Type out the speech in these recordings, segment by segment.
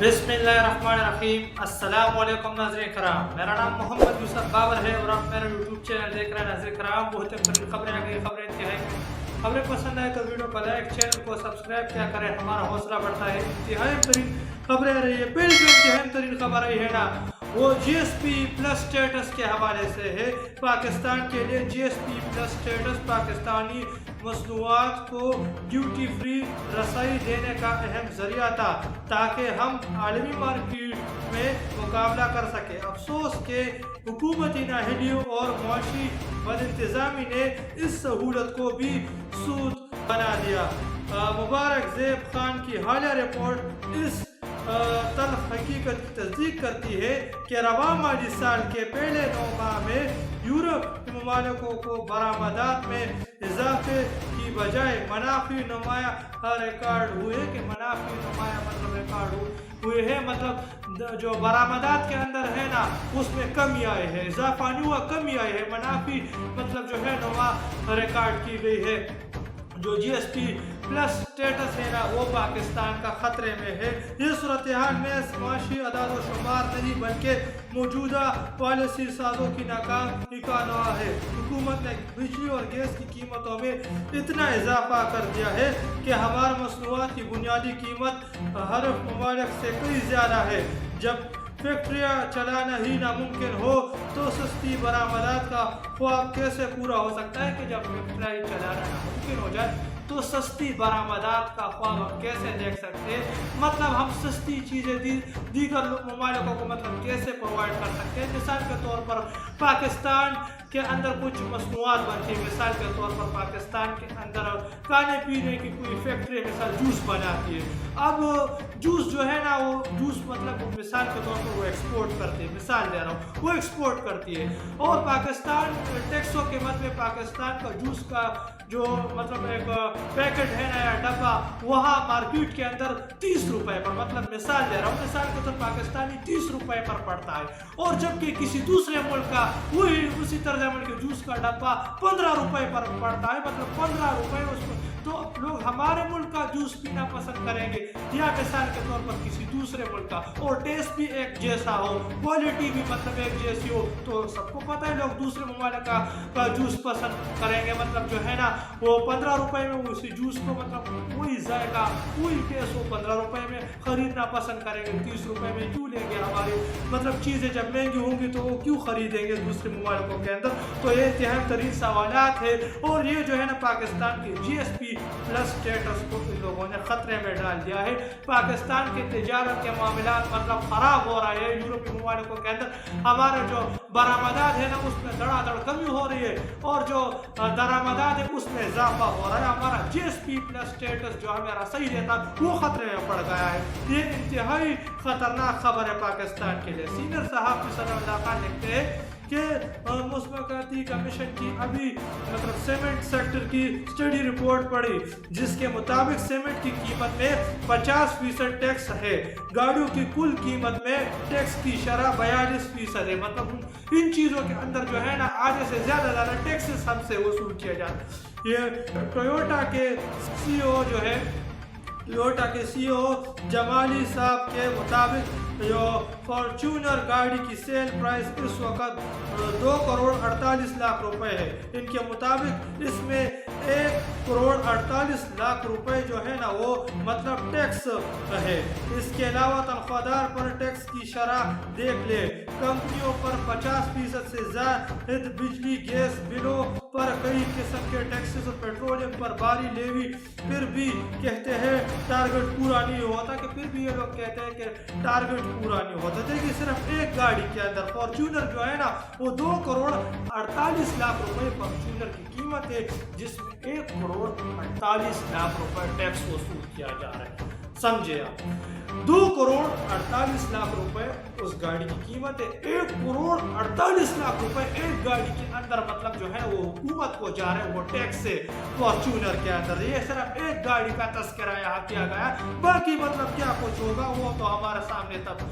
बिस्मिल्लाहिर्रहमानिर्रहीम। अस्सलाम वालेकुम नाज़रीन कराम, मेरा नाम मोहम्मद यूसुफ बाबर है और आप मेरा यूट्यूब चैनल देख रहे हैं। नाज़रीन कराम, बहुत ही खबरें आ गई, खबरें पसंद आए तो वीडियो को लाइक, चैनल को सब्सक्राइब क्या करें, हमारा हौसला बढ़ता है। इंतहाई तरीन खबरें आ रही है। पहली जो इंतहाई तरीन खबर आई है ना, वो GSP प्लस स्टेटस के हवाले से है। पाकिस्तान के लिए GSP प्लस स्टेटस पाकिस्तानी मसनूआत को ड्यूटी फ्री रसाई देने का अहम जरिया था ताकि हम आलमी मार्केट में मुकाबला कर सके। अफसोस के हुकूमती नाअहलियों और मुआशी बदइंतज़ामी ने इस सहूलत को भी सूद बना दिया। मुबारक ज़ेब खान की हालिया रिपोर्ट इस तल्ख हकीकत की तस्दीक करती है कि रवा माली साल के पहले 9 माह में यूरोप के ममालिकों को बरामदात में इजाफे की बजाय मुनाफी नुमाया रिकॉर्ड हुए कि मुनाफी नुमाया मतलब रिकॉर्ड हुए हैं, मतलब जो बरामदात के अंदर है ना उसमें कमी आई है, इजाफा नहीं हुआ, कमी आई है। मुनाफी मतलब जो है नुमा रिकॉर्ड की गई है। जो GSP प्लस स्टेटस है ना वो पाकिस्तान का खतरे में है। ये सूरत हाल में समाशी अदाद व शुमार नहीं बल्कि मौजूदा पॉलिसी साजों की नाकामी का नवा है। हुकूमत ने बिजली और गैस की कीमतों में इतना इजाफा कर दिया है कि हमारे मसनूआत की बुनियादी कीमत हर ममालिक से कई ज़्यादा है। जब फैक्ट्रियाँ चलाना ही नामुमकिन हो तो सस्ती बरामदात का ख्वाब कैसे पूरा हो सकता है कि जब फैक्ट्रियाँ ही चलाना नामुमकिन हो जाए तो सस्ती बरामदात का ख्वाब हम कैसे देख सकते हैं। मतलब हम सस्ती चीज़ें दीगर ममालिकों को मतलब कैसे प्रोवाइड कर सकते हैं। मिसाल के तौर पर पाकिस्तान के अंदर कुछ मसनूआत बनती है। मिसाल के तौर पर पाकिस्तान के अंदर खाने पीने की कोई फैक्ट्री मिसाल जूस बनाती है। अब जूस जो है ना वो जूस मतलब मिसाल के तौर पर वो एक्सपोर्ट करती है, मिसाल दे रहा हूँ, वो एक्सपोर्ट करती है। और पाकिस्तान टैक्सों के मद में पाकिस्तान का जूस का जो मतलब एक पैकेट है ना या डब्बा वहाँ मार्केट के अंदर 30 रुपए पर, मतलब मिसाल दे रहा हूँ, मिसाल के तौर पाकिस्तानी 30 रुपए पर पड़ता है। और जबकि किसी दूसरे मुल्क का वही उसी तरह के जूस का डब्बा 15 रुपए पर पड़ता है, मतलब 15 रुपए उसमें। तो लोग हमारे मुल्क का जूस पीना पसंद करेंगे या मिसाल के तौर पर किसी दूसरे मुल्क का, और टेस्ट भी एक जैसा हो, क्वालिटी भी मतलब एक जैसी हो, तो सबको पता है लोग दूसरे ममालिक का जूस पसंद करेंगे। मतलब जो है ना वो 15 रुपए में उसी जूस को मतलब वही जायका वही टेस्ट वो 15 रुपए में खरीदना पसंद करेंगे। 30 रुपए में क्यों लेंगे? हमारी मतलब चीज़ें जब महंगी होंगी तो वो क्यों खरीदेंगे दूसरे ममालिकों के अंदर? तो ये इंतहाई तरीन सवालात है। और ये जो है ना पाकिस्तान के GSP प्लस स्टेटस को इन लोगों ने खतरे में डाल दिया है। पाकिस्तान के तिजारत के मामला मतलब ख़राब हो रहा है यूरोपीय ममालिकों के अंदर। हमारे जो बरामदात है ना उसमें धड़ाधड़ कमी हो रही है और जो दरामदात है उसमें इजाफा हो रहा है। हमारा GSP प्लस स्टेटस जो हमें रसाई देता वो खतरे में पड़ गया है। ये इंतहाई खतरनाक खबर है पाकिस्तान के लिए। सीनियर साहब सदर खान लिखते हैं कि मुस्बकाती कमीशन की अभी मतलब सीमेंट सेक्टर की स्टडी रिपोर्ट पड़ी जिसके मुताबिक सीमेंट की कीमत में 50% टैक्स है। गाड़ियों की कुल कीमत में टैक्स की शरह 42% है। मतलब इन चीज़ों के अंदर जो है ना आधे से ज़्यादा टैक्सेस हमसे वसूल किया जाता है। ये टोयोटा के CEO जो है टोयोटा के CEO जमाली साहब के मुताबिक जो फॉर्च्यूनर गाड़ी की सेल प्राइस इस वक्त 2 करोड़ 48 लाख रुपए है। इनके मुताबिक इसमें 1 करोड़ 48 लाख रुपए जो है ना वो मतलब टैक्स है। इसके अलावा तनख्वाहदार पर टैक्स की शरह देख ले, कंपनियों पर 50% से ज़ायद बिजली गैस बिलों पर कई किस्म के टैक्सेस और पेट्रोलियम पर भारी लेवी। फिर भी कहते हैं टारगेट पूरा नहीं होता, कि फिर भी ये लोग कहते हैं कि टारगेट पूरा नहीं होता। देखिए सिर्फ एक गाड़ी के अंदर फॉर्च्यूनर जो है ना वो 2 करोड़ 48 लाख रुपए फॉर्च्यूनर की कीमत है, जिसमें 1 करोड़ 48 लाख रुपए टैक्स वसूल किया जा रहा है। समझे आप? 2 करोड़ 48 लाख रुपए उस गाड़ी की कीमत है। 1 करोड़ 48 लाख रुपए एक गाड़ी के अंदर मतलब जो है वो हुकूमत को जा रहे हैं वो टैक्स से फॉर्च्यूनर के अंदर। ये सिर्फ एक गाड़ी का तस्करा यहाँ किया गया, बाकी मतलब क्या कुछ होगा वो तो हमारे सामने तब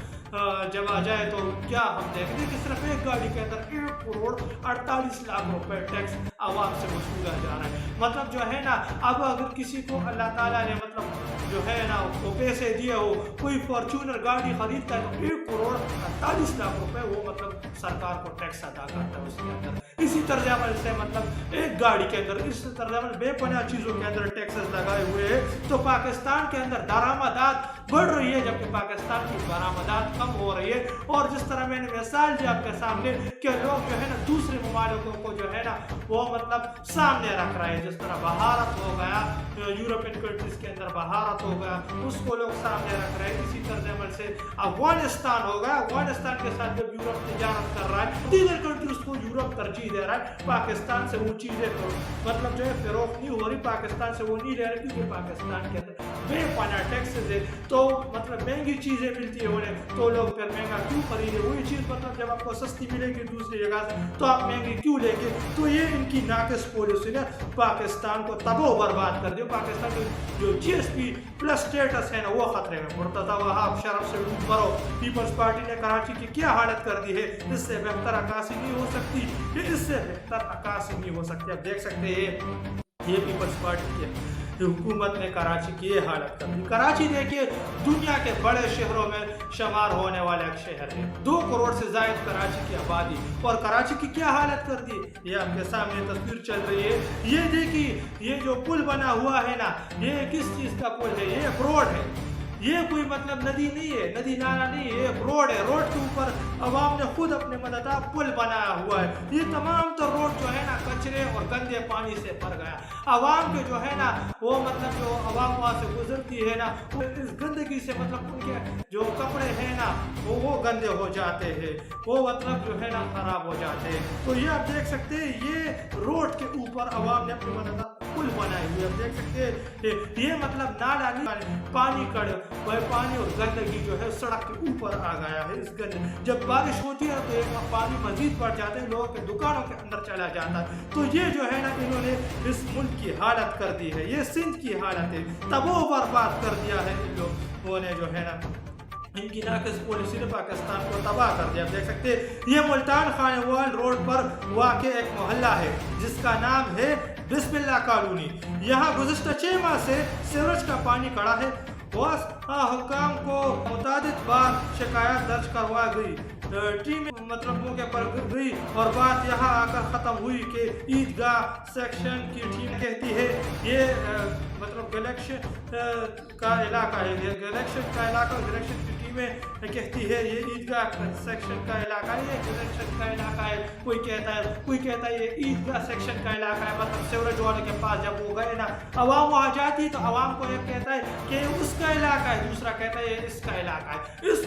जब आ जाए तो क्या हम देखेंगे कि सिर्फ एक गाड़ी के अंदर 1 करोड़ 48 लाख रुपए टैक्स आवाम से वसूला जा रहा है। मतलब जो है ना अब अगर किसी को अल्लाह ताला ने मतलब जो है ना वो पैसे दिए हो, कोई फॉर्च्यूनर गाड़ी खरीदता है तो 1,48,00,000 रुपए वो मतलब सरकार को टैक्स अदा करता है उसके अंदर। इसी तर्ज अमल से मतलब एक गाड़ी के अंदर इस तर्ज अमल बेपनाह चीज़ों के अंदर टैक्सेस लगाए हुए हैं, तो पाकिस्तान के अंदर दरामदात बढ़ रही है जबकि पाकिस्तान की बरामदात कम हो रही है। और जिस तरह मैंने मिसाल दी आपके सामने कि लोग जो है ना दूसरे ममालिकों को जो है ना वो मतलब सामने रख रहे हैं, जिस तरह भारत हो गया, यूरोपियन कंट्रीज के अंदर भारत हो गया, उसको लोग सामने रख रहे हैं। इसी तरह अमल से अफगानिस्तान हो गया, अफगानिस्तान के साथ जब यूरोप तिजारत कर रहा है, दीगर कंट्रीज को यूरोप तरजीह दे रहा है, पाकिस्तान से वो चीज़ें मतलब जो है फरोख्त नहीं हो रही, पाकिस्तान से वो नहीं ले रहे क्योंकि पाकिस्तान के अंदर बेपनाह टैक्सेस है, तो मतलब महंगी चीज़ें मिलती है उन्हें, तो लोग फिर महंगा क्यों खरीदे। वही चीज़ मतलब जब आपको सस्ती मिलेगी दूसरी जगह से तो आप महंगी क्यों लेंगे। तो ये इनकी नाकिस पॉलिसी ने पाकिस्तान को तबाह बर्बाद कर दिया। पाकिस्तान की जो GSP प्लस स्टेटस है ना वो खतरे में। मुर्तज़ा वहाब शरफ से डूब मरो, पीपल्स पार्टी ने कराची की क्या हालत कर दी है, इससे बेहतर अक्कासी नहीं हो सकती, इससे बेहतर अक्कासी नहीं हो सकती। आप देख सकते हैं ये पीपल्स पार्टी की हुकूमत ने कराची की ये हालत कर दी। कराची देखिए दुनिया के बड़े शहरों में शुमार होने वाला एक शहर है, 2 करोड़ से जायद कराची की आबादी, और कराची की क्या हालत कर दी ये आपके सामने तस्वीर चल रही है। ये देखिए ये जो पुल बना हुआ है ना, ये किस चीज़ का पुल है, ये एक रोड है, ये कोई मतलब नदी नहीं है, नदी नाला नहीं है, एक रोड है। रोड के ऊपर अवाम ने खुद अपने मददा पुल बनाया हुआ है। ये तमाम तो रोड जो है ना कचरे और गंदे पानी से भर गया। अवाम के जो है ना वो मतलब जो अवाम वहाँ से गुजरती है ना वो इस गंदगी से मतलब उनके जो कपड़े हैं ना वो गंदे हो जाते हैं, वो मतलब जो है ना खराब हो जाते हैं। तो ये आप देख सकते हैं ये रोड के ऊपर अवाम ने अपनी मददा पुल बनाई हुई है। आप देख सकते हैं ये मतलब नाला नहीं, पानी कड़ वह पानी और गंदगी जो है सड़क के ऊपर आ गया है। इस गंद जब बारिश होती है तो एक पानी मजीद बढ़ जाता है, लोगों के दुकानों के अंदर चला जाता है। तो ये जो है ना इन्होंने इस मुल्क की हालत कर दी है, ये सिंध की हालत है, तबाह बर्बाद कर दिया है इन लोगों ने जो है ना, इनकी नाकिस पॉलिसी ने पाकिस्तान को तबाह कर दिया। आप देख सकते हैं ये मुल्तान खानेवाल रोड पर वाक़ एक मोहल्ला है जिसका नाम है बिस्मिल्लाह कॉलोनी। यहाँ गुज़िश्ता 6 माह से सीवरेज का पानी खड़ा है। हुक्काम को मुतादिद बार शिकायत दर्ज करवा गई, टीम मतलब मौके पर गई और बात यहाँ आकर ख़त्म हुई कि ईदगाह सेक्शन की टीम कहती है ये मतलब गलेक्शन का इलाका है, गलेक्शन का इलाका, गलेक्शन की टीमें कहती है ये ईदगाह सेक्शन का इलाका है, ये गलेक्शन का इलाका है। कोई कहता है ये ईदगाह सेक्शन का इलाका है। मतलब सीवरेज वाले के पास जब वो गए ना अवाम वहाँ जाती है तो अवाम को एक कहता है कि उसका इलाका है, दूसरा कहता है ये इसका इलाका है।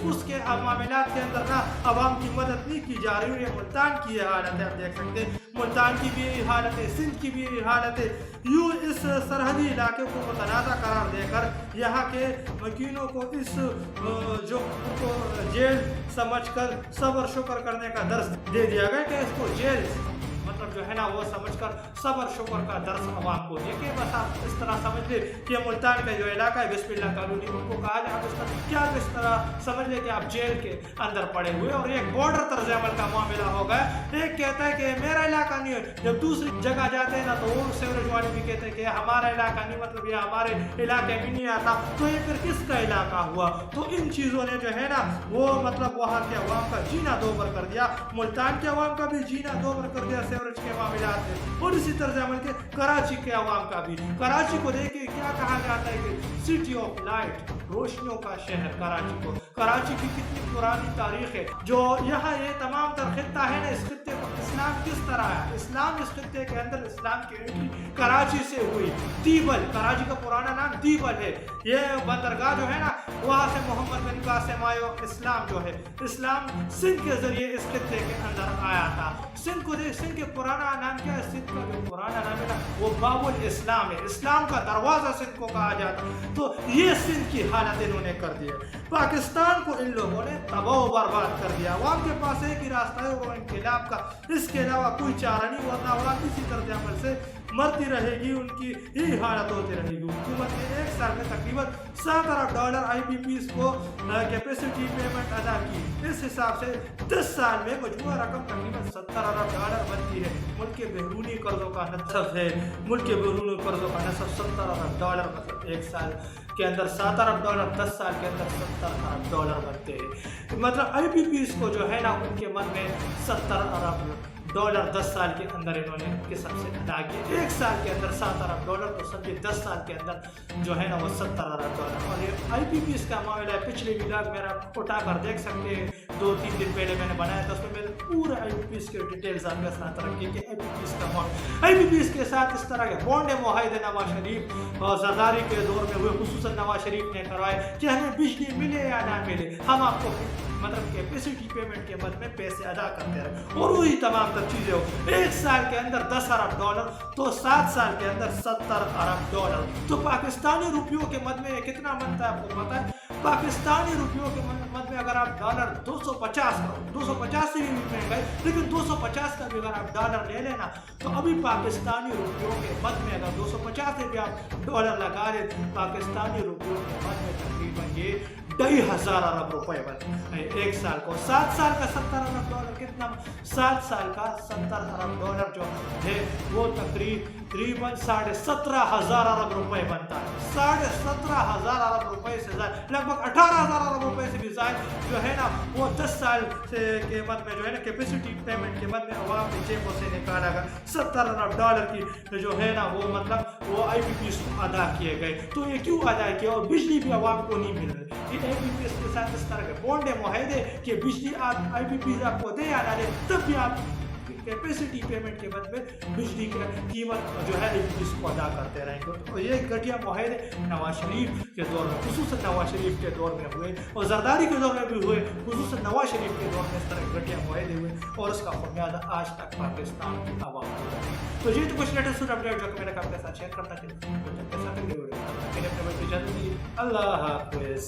उसके मामलात के अंदर ना अवाम की मदद नहीं की जा रही है। मुल्तान की ये हालत है, आप देख सकते हैं मुल्तान की भी यही हालत है, सिंध की भी यही हालत है। यूँ इस सरहदी इलाके को मुतनाज़ा करार देकर यहाँ के वकीलों को इस जो को जेल समझकर सब्र शुक्र करने का दर्स दे दिया गया कि इसको जेल मतलब जो है ना वो समझकर सब्र शुक्र का दर्स अवाम को दे के बस आप इस तरह समझ ले कि मुल्तान का जो इलाका है बिस्मिल्लाह कॉलोनी उनको कहा जाए आप इस तरह क्या इस तरह समझ ले कि आप जेल के अंदर पड़े हुए और एक बॉर्डर तर्ज अमल का मामला होगा। एक कहता है कि मेरा इलाका नहीं है, जब दूसरी जगह जाते हैं ना तो वो सीवरेज वाले भी कहते हैं कि हमारा इलाका नहीं, मतलब ये हमारे इलाके में नहीं आता, तो ये फिर किसका इलाका हुआ। तो इन चीज़ों ने जो है ना वो मतलब वहाँ के अवाम का जीना दोबर कर दिया, मुल्तान के अवाम का भी जीना दोबर कर दिया सीवरेज के मामलात में, और इसी तरह अमल के कराची के अवाम का भी। कराची को देखिए क्या कहा जाता है कि सिटी ऑफ लाइट, रोशनियों का शहर कराची को। कराची की कितनी पुरानी तारीख है, जो यहाँ ये तमाम तर खित्ता है ना, इस खित्ते को इस्लाम किस तरह है, इस्लाम इस खित्ते के अंदर इस्लाम की एंट्री कराची से हुई। दीबल, कराची का पुराना नाम दीबल है। ये बंदरगाह जो है ना वहाँ से मोहम्मद बिन कासिम आयो, इस्लाम जो है इस्लाम सिंध के जरिए इस खित्ते के अंदर आया था। सिंध को देख, सिंध के पुराना नाम क्या है, सिंध का जो पुराना नाम है ना वो बाबुल इस्लाम है, इस्लाम का दरवाजा सिंध को कहा जाता है। तो ये सिंध की हालत इन्होंने कर दी है। पाकिस्तान को इन लोगों ने तबाह बर्बाद कर दिया। अवाम के पास एक ही रास्ता है वो इनकलाब का, इसके अलावा कोई चारा नहीं होता। अवाम इसी तरह अमल से मरती रहेगी, उनकी यही हालत होती रहेगी। हुकूमत ने एक साल में तकरीबन $7 IPPs को कैपेसिटी पेमेंट अदा की। इस हिसाब से 10 साल में मजमूआ रकम तकरीबन $70 बनती है। मुल्क के बैरूनी कर्जों का नसब है, मुल्क के बैरूनी कर्जों का नसब $70 मतलब एक साल के अंदर 7 अरब डॉलर, 10 साल के अंदर 70 अरब डॉलर बनते हैं। मतलब IPPs को जो है ना उनके मन में 70 अरब डॉलर 10 साल के अंदर इन्होंने किस्म से अदा किए। 1 साल के अंदर 7 अरब डॉलर, तो समझिए 10 साल के अंदर जो है ना वो 70 अरब डॉलर। और ये IPPs का मामला है, पिछले व्लॉग मेरा उठा कर देख सकते हैं, 2-3 दिन पहले मैंने बनाया था, उसमें मैंने पूरा IPPs के डिटेल्स आपके साथ रखी कि IPPs का मामला। IPPs के साथ इस तरह के बॉन्ड मुआहदे नवाज शरीफ और जरदारी के दौर में हुए, खुसूसन नवाज शरीफ ने करवाए कि हमें बिजली मिले या ना मिले, हम आपको मतलब कैपेसिटी पेमेंट के मद में पैसे अदा करते रहे, और वही तमाम तर चीज़ें हो। 1 साल के अंदर 10 अरब डॉलर, तो 7 साल के अंदर 70 अरब डॉलर। तो पाकिस्तानी रुपयों के मद में कितना बनता है आपको पता है? पाकिस्तानी रुपयों के मद में अगर आप डॉलर 250 करो, 250 से भी महंगाई, लेकिन 250 का भी अगर आप डॉलर ले लेना, तो अभी पाकिस्तानी रुपयों के मद में अगर 250 से भी आप डॉलर लगा ले, पाकिस्तानी रुपयों के मद में तकरीबन ये 2,500 अरब रुपए बनते हैं 1 साल को। 7 साल का 70 अरब डॉलर कितना? 7 साल का 70 अरब डॉलर जो है वो तकरीबन 17,500 अरब रुपए बनता है। 17,500 अरब रुपए से ज्यादा, लगभग 18,000 अरब रुपए से भी ज्यादा जो है ना वो 10 साल से के मद में जो है ना कैपेसिटी पेमेंट के मद में अवाम के जेबों से निकाला गया 70 अरब डॉलर की जो है ना वो मतलब वो IPPs अदा किए गए। तो ये क्यों अदा किया? और बिजली भी अवाम को नहीं मिल रही। IPPs के साथ इस तरह के बॉन्ड मुआहदे कि बिजली आप IPPs आपको दे या ना दे, तब भी आप कैपेसिटी पेमेंट के बाद में बिजली की कीमत जो है IPPs को अदा करते रहेंगे। तो ये घटिया मुआहदे नवाज शरीफ के दौर में, खुसूसन नवाज शरीफ के दौर में हुए, और जरदारी के दौर में भी हुए, खुसूसन नवाज शरीफ के दौर में इस तरह घटिया मुआहदे हुए, और उसका बुनियाद आज तक पाकिस्तान की आवाम को है। तो ये तो कुछ लेटेस्ट अपडेट जो कि मैंने आपके साथ शेयर करना चाहिए। अल्लाह हाफिज़।